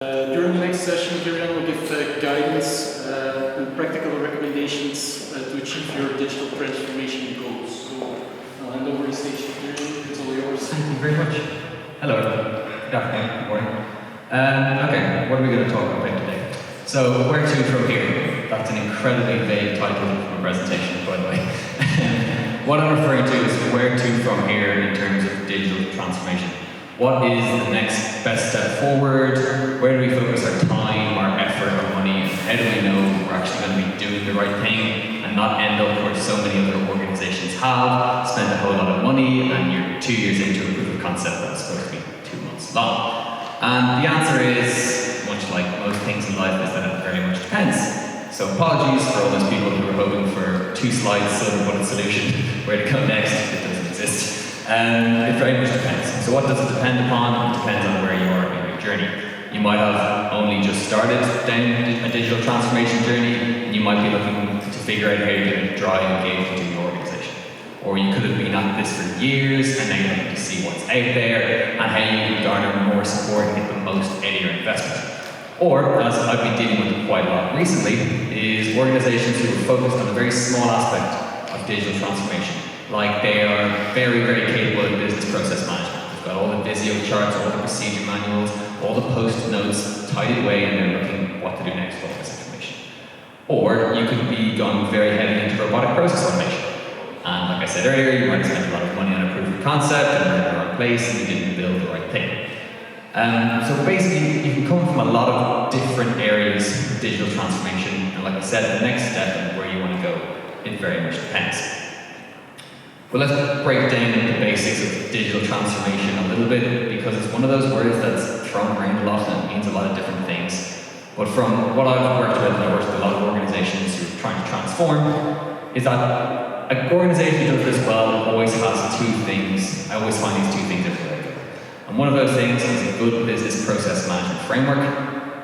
During the next session, Kieran will give guidance and practical recommendations to achieve your digital transformation goals. So I'll hand over the stage to Kieran. It's all yours. Thank you very much. Hello, good afternoon, good morning. Okay, what are we going to talk about today? So, where to from here? That's an incredibly vague title for a presentation, by the way. What I'm referring to is where to from here in terms of digital transformation. What is the next best step forward? Where do we focus our time, our effort, our money, and how do we know we're actually going to be doing the right thing and not end up where so many other organizations have, spend a whole lot of money, and you're 2 years into a proof of concept that's supposed to be 2 months long? And the answer is, much like most things in life, is that it very much depends. So apologies for all those people who were hoping for 2 slides silver bullet solution, where to go next. It doesn't exist. It very much depends. So what does it depend upon? It depends on where you are in your journey. You might have only just started down a digital transformation journey, and you might be looking to figure out how you're going to drive engagement in your organization. Or you could have been at this for years, and now you're looking to see what's out there, and how you can garner more support and get the most out of your investment. Or, as I've been dealing with quite a lot recently, is organizations who are focused on a very small aspect of digital transformation. Like they are very, very capable in business process management. They've got all the Visio charts, all the procedure manuals, all the post notes tidied away, and they're looking what to do next with all this information. Or you could be going very heavily into robotic process automation. And like I said earlier, you might have spent a lot of money on a proof of concept and you're in the wrong place and you didn't build the right thing. So basically, you can come from a lot of different areas of digital transformation. And like I said, the next step and where you want to go, it very much depends. But let's break down the basics of digital transformation a little bit, because it's one of those words that's thrown around a lot and it means a lot of different things. But from what I've worked with, and I've worked with a lot of organizations who are trying to transform, is that an organization who does this well always has 2 things. I always find these 2 things are related. And one of those things is a good business process management framework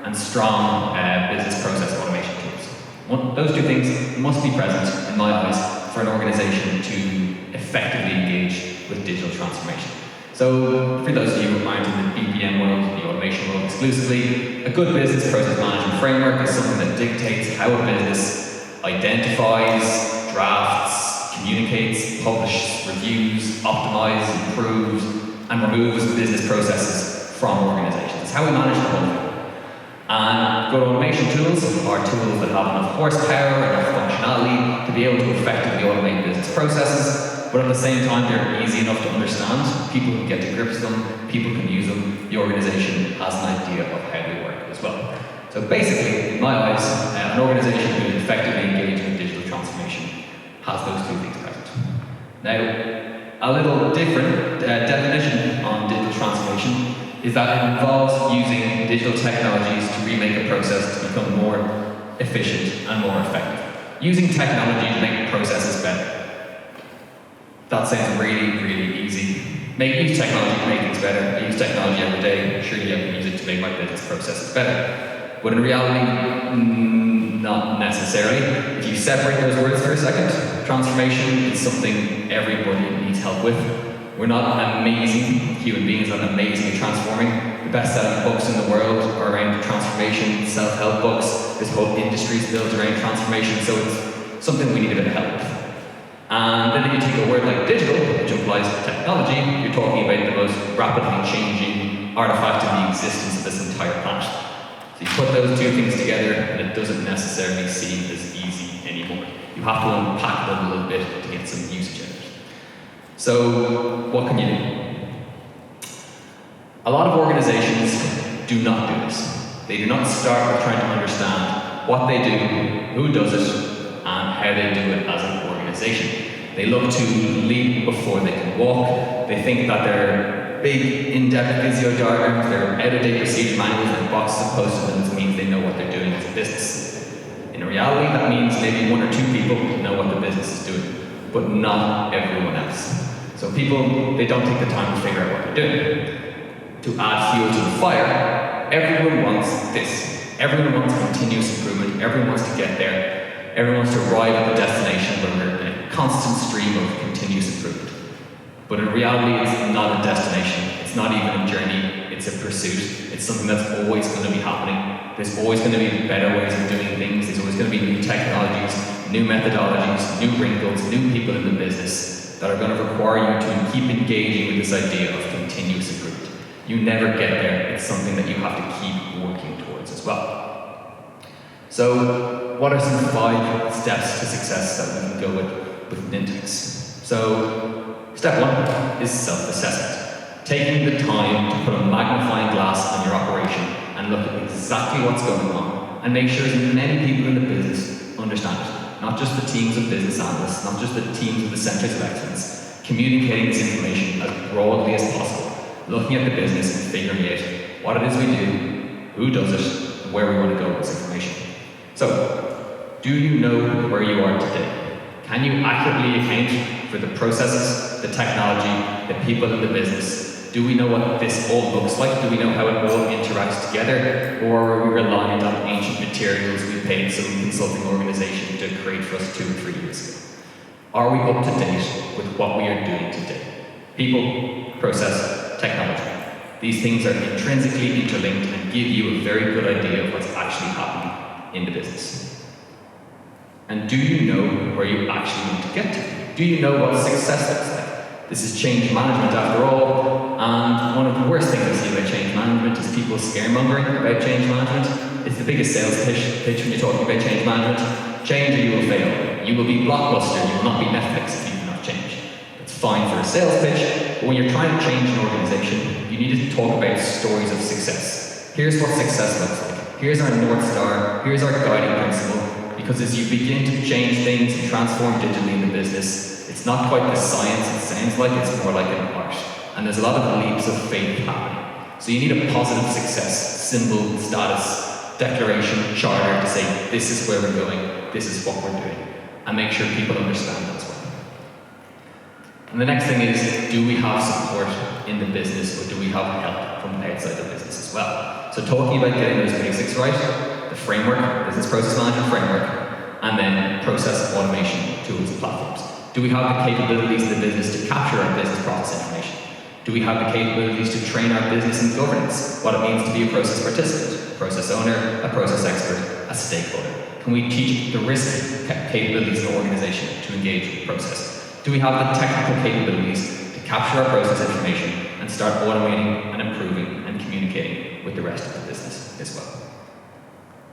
and strong business process automation tools. Those 2 things must be present, in my eyes, for an organization to effectively engage with digital transformation. So, for those of you who aren't in the BPM world, the automation world exclusively, a good business process management framework is something that dictates how a business identifies, drafts, communicates, publishes, reviews, optimizes, improves, and removes business processes from organizations. It's how we manage the whole thing. And good automation tools are tools that have enough horsepower and enough functionality to be able to effectively automate business processes, but at the same time they're easy enough to understand. People can get to grips with them, people can use them, the organization has an idea of how they work as well. So basically, in my eyes, an organization who is effectively engaged in digital transformation has those 2 things present. Now, a little different definition on digital transformation is that it involves using digital technologies to remake a process to become more efficient and more effective. Using technology to make processes better. That sounds really, really easy. Use technology to make things better. I use technology every day. Surely I can use it to make my business processes better. But in reality, not necessarily. If you separate those words for a second, transformation is something everybody needs help with. We're not amazing human beings, not amazing at transforming. The best-selling books in the world are around transformation, self-help books. This whole industry is built around transformation, so it's something we need a bit of help with. And then if you take a word like digital, which implies technology, you're talking about the most rapidly changing artifact in the existence of this entire planet. So you put those 2 things together, and it doesn't necessarily seem as easy anymore. You have to unpack it a little bit to get some usage out of it. So, what can you do? A lot of organizations do not do this. They do not start with trying to understand what they do, who does it, and how they do it as an organization. They look to leap before they can walk. They think that their big, in-depth Visio diagrams, their out-of-date procedure manuals, and boxes of post-it notes means they know what they're doing as a business. In reality, that means maybe 1 or 2 people know what the business is doing, but not everyone else. So people, they don't take the time to figure out what they're doing. To add fuel to the fire, everyone wants this. Everyone wants continuous improvement. Everyone wants to get there. Everyone wants to arrive at the destination where we're in a constant stream of continuous improvement. But in reality, it's not a destination. It's not even a journey. It's a pursuit. It's something that's always going to be happening. There's always going to be better ways of doing things. There's always going to be new technologies, new methodologies, new wrinkles, new people in the business that are going to require you to keep engaging with this idea of continuous improvement. You never get there. It's something that you have to keep working towards as well. So, what are some 5 steps to success that we can go with Nintex? So, step 1 is self-assessment. Taking the time to put a magnifying glass on your operation and look at exactly what's going on and make sure as many people in the business understand it. Not just the teams of business analysts, not just the teams of the centres of excellence, communicating this information as broadly as possible, looking at the business and figuring out what it is we do, who does it, and where we want to go with this information. So, do you know where you are today? Can you accurately account for the processes, the technology, the people in the business? Do we know what this all looks like? Do we know how it all interacts together? Or are we reliant on ancient materials we paid some consulting organisation to create for us 2 or 3 years ago? Are we up to date with what we are doing today? People, process, technology. These things are intrinsically interlinked and give you a very good idea of what's actually happening in the business. And do you know where you actually want to get to? Do you know what success looks like? This is change management after all, and one of the worst things I see about change management is people scaremongering about change management. It's the biggest sales pitch when you're talking about change management. Change or you will fail. You will be Blockbuster, you will not be Netflix if you do not change. It's fine for a sales pitch, but when you're trying to change an organization, you need to talk about stories of success. Here's what success looks like. Here's our North Star. Here's our guiding principle. Because as you begin to change things and transform digitally in the business, it's not quite the science it sounds like, it's more like an art. And there's a lot of leaps of faith happening. So you need a positive success, symbol, status, declaration, charter to say, this is where we're going, this is what we're doing. And make sure people understand that as well. And the next thing is, do we have support in the business or do we have help from outside the business as well? So talking about getting those basics right, the framework, business process management framework, and then process automation tools and platforms. Do we have the capabilities in the business to capture our business process information? Do we have the capabilities to train our business in governance, what it means to be a process participant, a process owner, a process expert, a stakeholder? Can we teach the risk capabilities in the organization to engage with the process? Do we have the technical capabilities to capture our process information and start automating and improving and communicating with the rest of the business as well?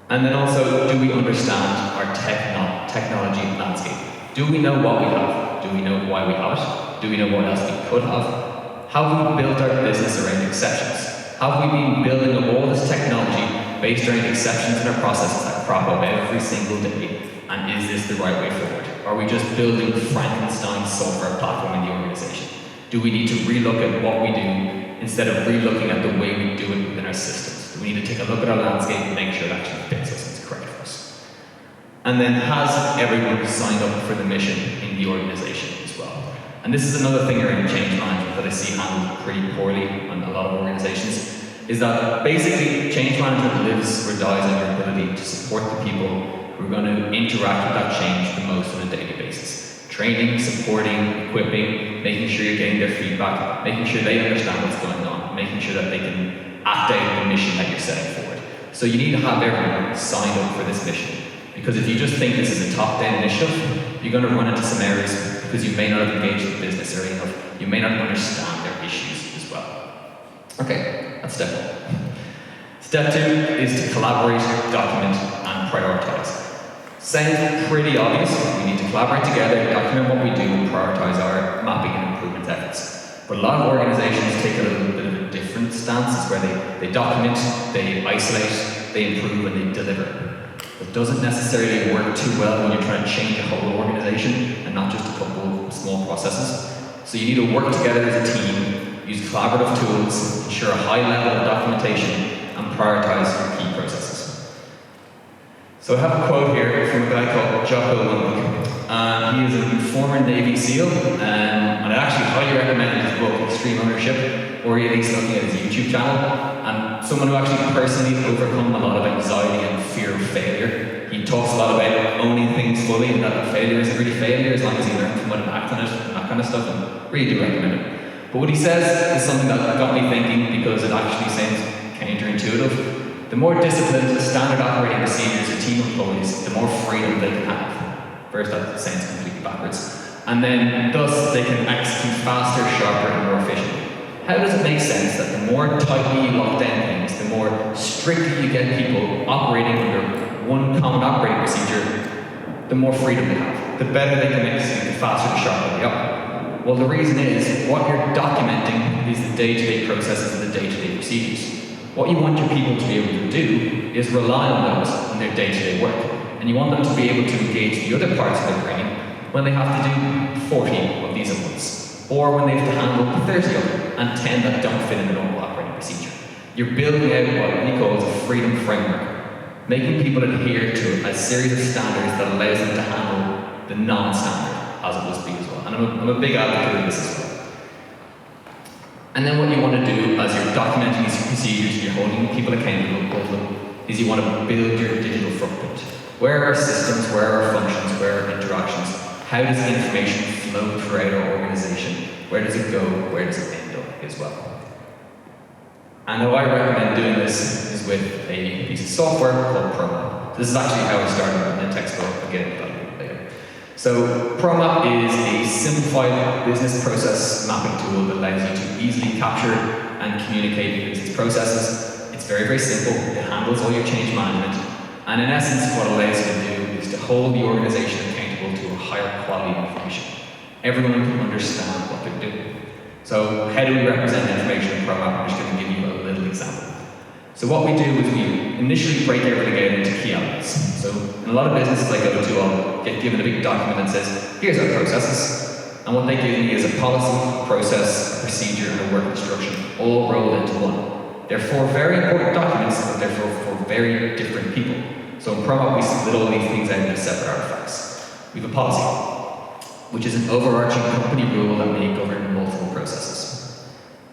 And then also, do we understand our technology landscape? Do we know what we have? Do we know why we have it? Do we know what else we could have? Have we built our business around exceptions? Have we been building up all this technology based around exceptions in our processes that crop up every single day? And is this the right way forward? Are we just building Frankenstein's software platform in the organization? Do we need to relook at what we do instead of relooking at the way we do it within our systems? Do we need to take a look at our landscape and make sure it actually fits us and is correct for us? And then, has everyone signed up for the mission in the organization as well? And this is another thing around change management that I see handled pretty poorly on a lot of organizations, is that basically change management lives or dies on your ability to support the people who are going to interact with that change the most on a daily basis. Training, supporting, equipping, making sure you're getting their feedback, making sure they understand what's going on, making sure that they can act out the mission that you're setting forward. So you need to have everyone signed up for this mission. Because if you just think this is a top-down initiative, you're going to run into some errors because you may not have engaged the business early enough. You may not understand their issues as well. Okay, that's step 1. Step 2 is to collaborate, document, and prioritize. Sounds pretty obvious. We need to collaborate together, document what we do, and prioritize our mapping and improvement efforts. But a lot of organizations take a little bit of a different stance, where they document, they isolate, they improve, and they deliver. It doesn't necessarily work too well when you're trying to change a whole organization and not just a couple of small processes. So you need to work together as a team, use collaborative tools, ensure a high level of documentation, and prioritize your key processes. So I have a quote here from a guy called Jocko Willink. He is a former Navy SEAL, and I actually highly recommend his book, Extreme Ownership, or at least looking at his YouTube channel. And someone who actually personally overcome a lot of anxiety and fear of failure. He talks a lot about owning things fully and that failure isn't really failure as long as you learn from it and act on it and that kind of stuff, and really do recommend it. But what he says is something that got me thinking because it actually sounds counterintuitive. The more disciplined the standard operating procedures a team employs, the more freedom they can have. First, that sounds completely backwards. And then, thus, they can execute faster, sharper, and more efficiently. How does it make sense that the more tightly you lock down things, the more strictly you get people operating under one common operating procedure, the more freedom they have, the better they can execute, the faster, the sharper they are? Well, the reason is, what you're documenting is the day-to-day processes and the day-to-day procedures. What you want your people to be able to do is rely on those in their day-to-day work. And you want them to be able to engage the other parts of their brain when they have to do 40 of these at once, or when they have to handle 30 of them and 10 that don't fit in the normal operating procedure. You're building out what we call a freedom framework, making people adhere to a series of standards that allows them to handle the non-standard as it must be as well. And I'm a big advocate of this as well. And then what you want to do as you're documenting these procedures, you're holding people accountable of them, is you want to build your digital footprint. Where are our systems, where are our functions, where are our interactions? How does the information flow throughout our organization? Where does it go? Where does it end up as well? And how I recommend doing this is with a piece of software called ProMap. This is actually how I started in the textbook. I'll get into that a little bit later. So ProMap is a simplified business process mapping tool that allows you to easily capture and communicate business processes. It's very, very simple. It handles all your change management. And in essence, what it allows you to do is to hold the organization accountable to a higher quality of information. Everyone can understand what they're doing. So how do we represent information in ProMap? I'm just going to give you a little example. So what we do is we initially break everything out into key elements. So in a lot of businesses I go to, I'll get given a big document that says, here's our processes. And what they give me is a policy, process, a procedure, and a work instruction, all rolled into one. They're four very important documents, but they're for very different people. So in ProMap, we split all these things out into separate artifacts. We have a policy, which is an overarching company rule that may govern multiple processes.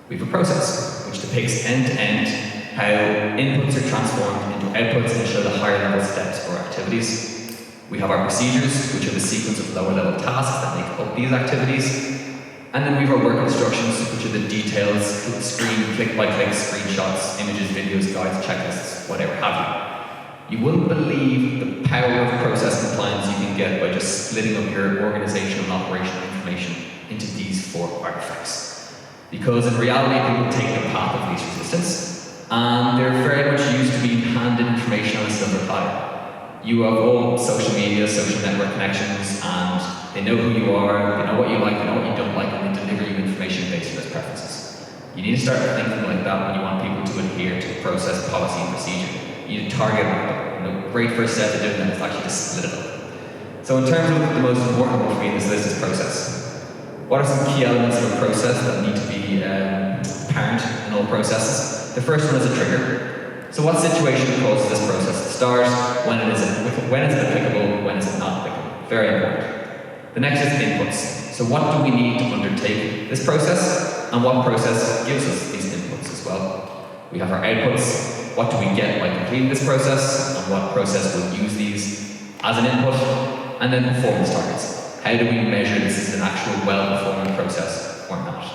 We have a process, which depicts end-to-end how inputs are transformed into outputs and show the higher level steps for activities. We have our procedures, which are the sequence of lower level tasks that make up these activities. And then we have our work instructions, which are the details, click-by-click screenshots, images, videos, guides, checklists, whatever have you. You wouldn't believe the power of process compliance you can get by just splitting up your organizational and operational information into these four artifacts. Because in reality, people take the path of least resistance, and they're very much used to being handed information on a silver platter. You have all social media, social network connections, and they know who you are, they know what you like, they know what you don't like, and they deliver you information based on those preferences. You need to start thinking like that when you want people to adhere to process, policy, and procedure. You need to target them. The great first step to doing that is actually to split it up. So in terms of the most important one for me in this list is process. What are some key elements of a process that need to be apparent in all processes? The first one is a trigger. So what situation causes this process to start? When is it applicable? When is it not applicable? Very important. The next is inputs. So what do we need to undertake this process? And what process gives us these inputs as well? We have our outputs. What do we get by completing this process? And what process will use these as an input? And then performance targets. How do we measure this as an actual well-performing process or not?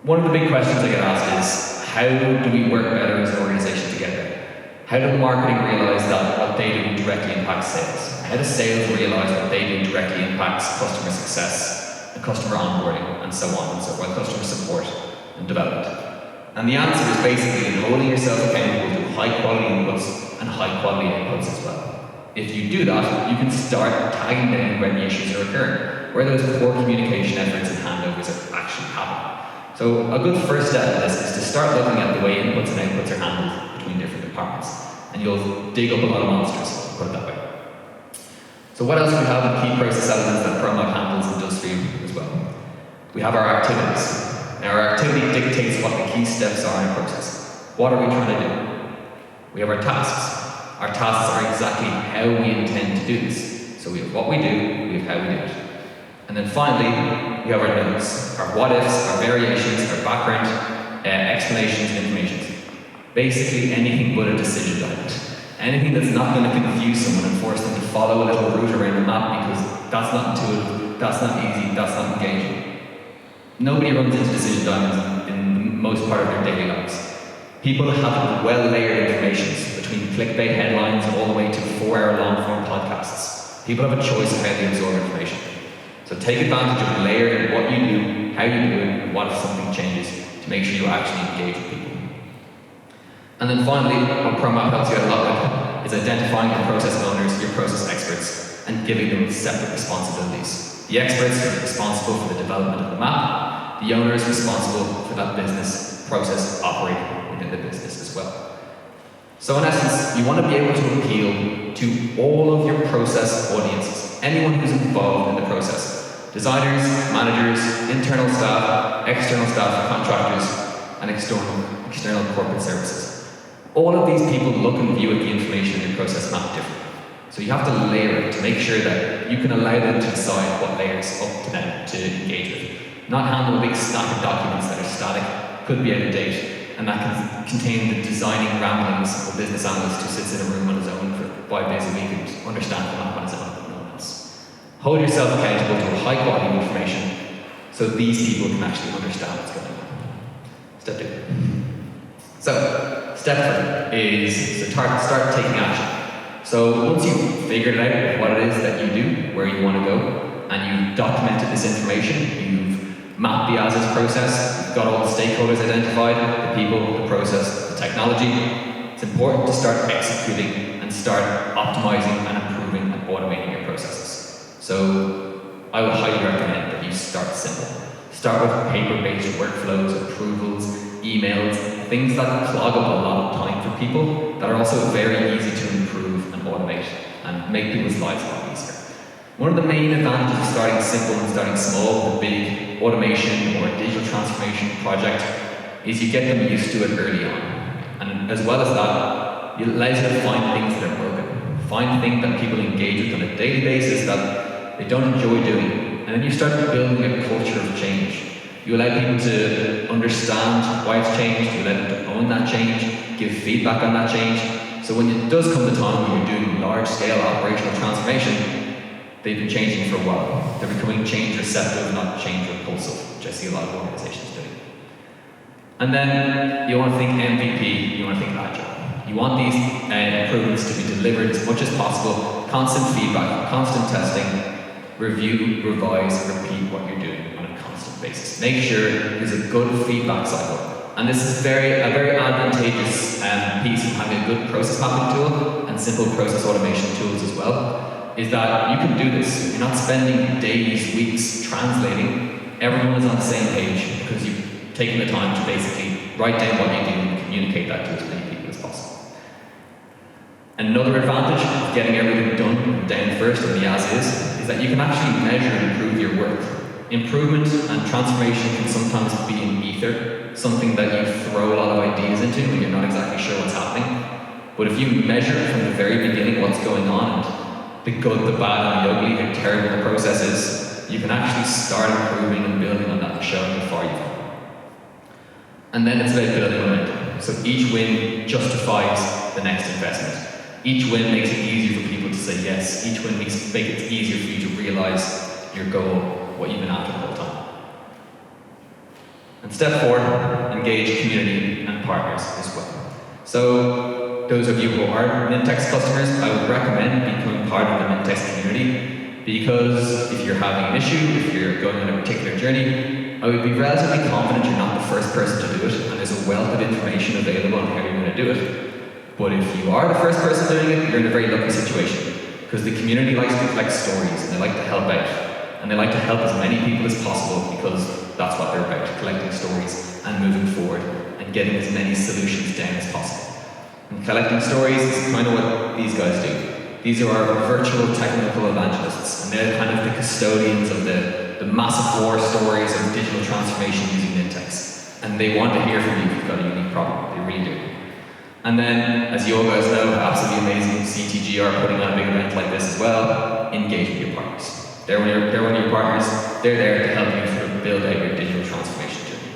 One of the big questions I get asked is, how do we work better as an organization together? How do marketing realize that what they do directly impacts sales? How does sales realize what they do directly impacts customer success, and customer onboarding, and so on and so forth, customer support and development? And the answer is basically in holding yourself accountable to high quality inputs and high quality outputs as well. If you do that, you can start tagging down where the issues are occurring, where those poor communication efforts and handovers are actually happening. So a good first step in this is to start looking at the way inputs and outputs are handled between different departments. And you'll dig up a lot of monsters, put it that way. So what else do we have in key process elements that ProMap handles and does for you as well? We have our activities. Now our activity dictates what the key steps are in a process. What are we trying to do? We have our tasks. Our tasks are exactly how we intend to do this. So we have what we do, we have how we do it. And then finally, we have our notes, our what ifs, our variations, our background, explanations, and information. Basically anything but a decision document. Anything that's not going to confuse someone and force them to follow a little route around the map because that's not intuitive, that's not easy, that's not engaging. Nobody runs into decision diamonds in most part of their daily lives. People have well-layered information between clickbait headlines all the way to 4-hour long-form podcasts. People have a choice of how they absorb information. So take advantage of layering what you do, how you do it, and what if something changes to make sure you actually engage with people. And then finally, what ProMap helps you out a lot with is identifying your process owners, your process experts, and giving them separate responsibilities. The experts are responsible for the development of the map. The owner is responsible for that business process operating within the business as well. So in essence, you want to be able to appeal to all of your process audiences, anyone who's involved in the process. Designers, managers, internal staff, external staff, contractors, and external corporate services. All of these people look and view at the information in your process map differently. So you have to layer it to make sure that you can allow them to decide what layers up to them to engage with. Not handle a big stack of documents that are static, could be out of date, and that can contain the designing ramblings of a business analyst who sits in a room on his own for 5 days a week and understands the map on his own, but no one else. Hold yourself accountable to a high quality of information so these people can actually understand what's going on. Step 2. So, step 3 is to start taking action. So once you've figured out what it is that you do, where you want to go, and you've documented this information, you've mapped the as-is process, you've got all the stakeholders identified, the people, the process, the technology, it's important to start executing and start optimizing and improving and automating your processes. So I would highly recommend that you start simple. Start with paper-based workflows, approvals, emails, things that clog up a lot of time for people that are also very easy to improve and automate and make people's lives a lot easier. One of the main advantages of starting simple and starting small with a big automation or digital transformation project is you get them used to it early on. And as well as that, it allows you to find things that are broken. Find things that people engage with on a daily basis that they don't enjoy doing. And then you start building a culture of change. You allow people to understand why it's changed, you allow them to own that change, give feedback on that change. So when it does come the time when you're doing large-scale operational transformation, they've been changing for a while. They're becoming change receptive, not change repulsive, which I see a lot of organizations doing. And then you want to think MVP, you want to think agile. You want these improvements to be delivered as much as possible, constant feedback, constant testing, review, revise, repeat what you're doing on a constant basis. Make sure there's a good feedback cycle. And this is a very advantageous piece of having a good process mapping tool and simple process automation tools as well, is that you can do this. You're not spending days, weeks translating. Everyone is on the same page because you've taken the time to basically write down what you do and communicate that to as many people as possible. Another advantage of getting everything done and down first in the as-is is that you can actually measure and improve your work. Improvement and transformation can sometimes be an ether, something that you throw a lot of ideas into when you're not exactly sure what's happening. But if you measure from the very beginning what's going on, and the good, the bad, and the ugly, how terrible the process is, you can actually start improving and building on that and showing how far you've come. And then it's about building momentum. So each win justifies the next investment. Each win makes it easier for people to say yes. Each win makes it easier for you to realize your goal, what you've been after the whole time. And step 4, engage community and partners as well. So those of you who are Mintex customers, I would recommend becoming part of the Mintex community, because if you're having an issue, if you're going on a particular journey, I would be relatively confident you're not the first person to do it, and there's a wealth of information available on how you're going to do it. But if you are the first person doing it, you're in a very lucky situation, because the community likes to collect stories, and they like to help out, and they like to help as many people as possible, because that's what they're about, collecting stories and moving forward and getting as many solutions down as possible. And collecting stories is kind of what these guys do. These are our virtual technical evangelists, and they're kind of the custodians of the massive war stories of digital transformation using Mintex. And they want to hear from you if you've got a unique problem. They really do. And then, as you all guys know, absolutely amazing CTG are putting on a big event like this as well. Engage with your partners. They're one of your partners. They're there to help you sort of build out your digital transformation journey.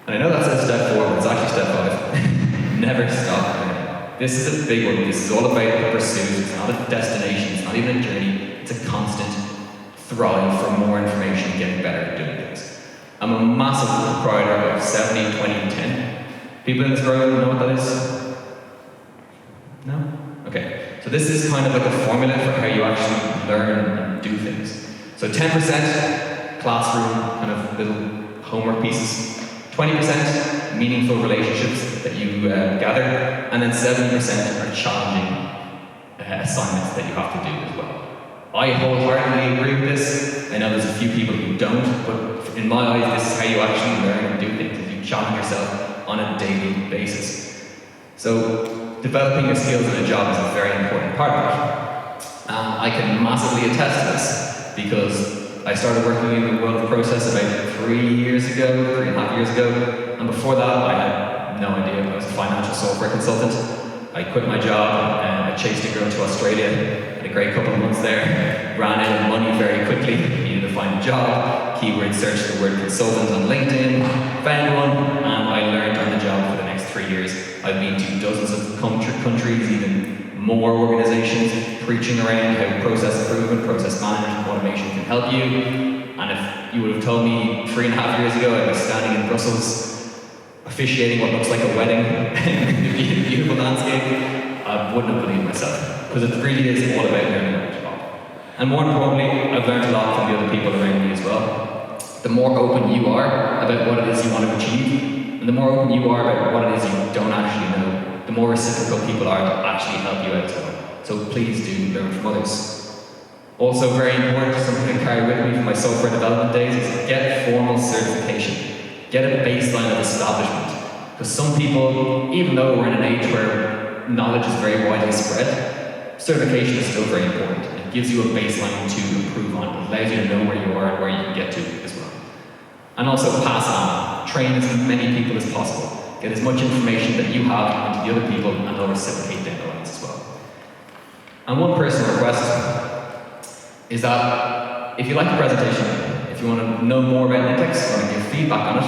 And I know that says step 4, but it's actually step 5. Never stop learning. This is a big one. This is all about the pursuit. It's not a destination. It's not even a journey. It's a constant thrive for more information and getting better at doing things. I'm a massive proprietor of 70, 20, and 10. People in this room know what that is? No? Okay. So this is kind of like a formula for how you actually learn and do things. So 10% classroom, kind of little homework pieces. 20% meaningful relationships that you gather. And then 70% are challenging assignments that you have to do as well. I wholeheartedly agree with this. I know there's a few people who don't, but in my eyes, this is how you actually learn and do things, is you challenge yourself on a daily basis. So developing your skills in a job is a very important part of it. I can massively attest to this because I started working in the world of process about 3.5 years ago, and before that I had no idea. I was a financial software consultant. I quit my job and I chased a girl to Australia, had a great couple of months there, ran out of money very quickly, needed to find a job, keyword searched the word consultant on LinkedIn, found one, and I learned on the job for the next 3 years. I've been to dozens of countries, even more organizations, preaching around how process improvement, process management, automation can help you. And if you would have told me 3.5 years ago I was standing in Brussels officiating what looks like a wedding in a beautiful landscape, I wouldn't have believed myself. Because it really is all about learning on the job. And more importantly, I've learned a lot from the other people around me as well. The more open you are about what it is you want to achieve, and the more open you are about what it is you don't actually know, the more reciprocal people are to actually help you out as well. So please do learn from others. Also very important, something I carry with me from my software development days, is get formal certification. Get a baseline of establishment. Because some people, even though we're in an age where knowledge is very widely spread, certification is still very important. It gives you a baseline to improve on. It allows you to know where you are and where you can get to as well. And also pass on. Train as many people as possible. Get as much information that you have into the other people, and they'll reciprocate down the lines as well. And one personal request is that if you like the presentation, if you want to know more about Nintex, or give feedback on it,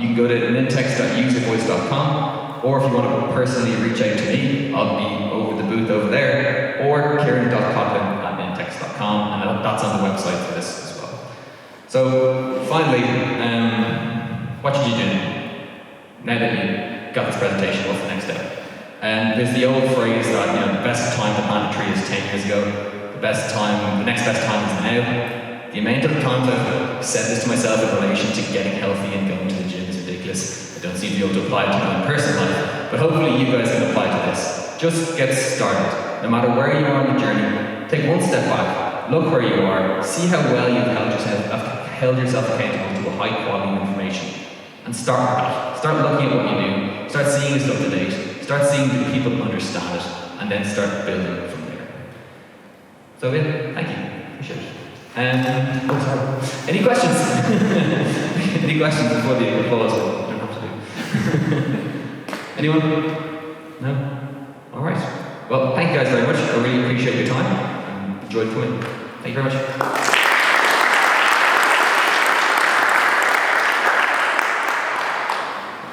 you can go to nintex.uservoice.com, or if you want to personally reach out to me, I'll be over the booth over there, or kieran.coughlin@nintex.com, and that's on the website for this as well. So finally, what should you do now that you got this presentation? What's the next step? There's the old phrase that the best time to plant a tree is 10 years ago. The next best time is now. The amount of times I've said this to myself in relation to getting healthy and going to the gym is ridiculous. I don't seem to be able to apply it to my own personal life, but hopefully you guys can apply to this. Just get started. No matter where you are on the journey, take one step back, look where you are, see how well you've held yourself accountable to a high quality of information, and start with that. Start looking at what you do, start seeing it's up to date, start seeing do people understand it, and then start building from there. So thank you. Appreciate it. Any questions? Any questions before the applause? I don't have to do. Anyone? No? Alright. Well, thank you guys very much. I really appreciate your time and enjoyed coming. Thank you very much.